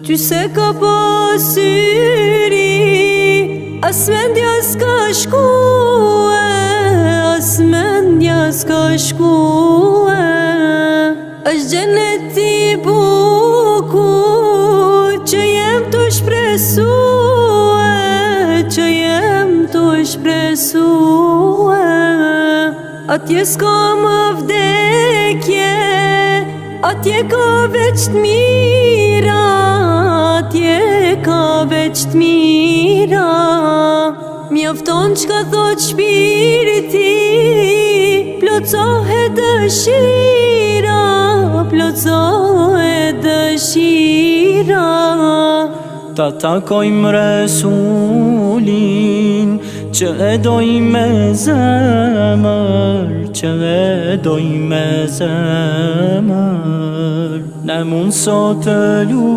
Ty se ka pasyri, as mendja s'ka shkue, as mendja s'ka shkue. Është gjeneti bukur që jem të shpresue, që jem të shpresue. Atje s'ka më vdekje, atje ka veç t'mira, atje ka veç t'mira. Mjafton çka thot shpirti, plotsohet dëshira, plotsohet dëshira. Ta takojmë Resulin, që e doj me zemër, që e doj me zemër. Ne mund sot të lu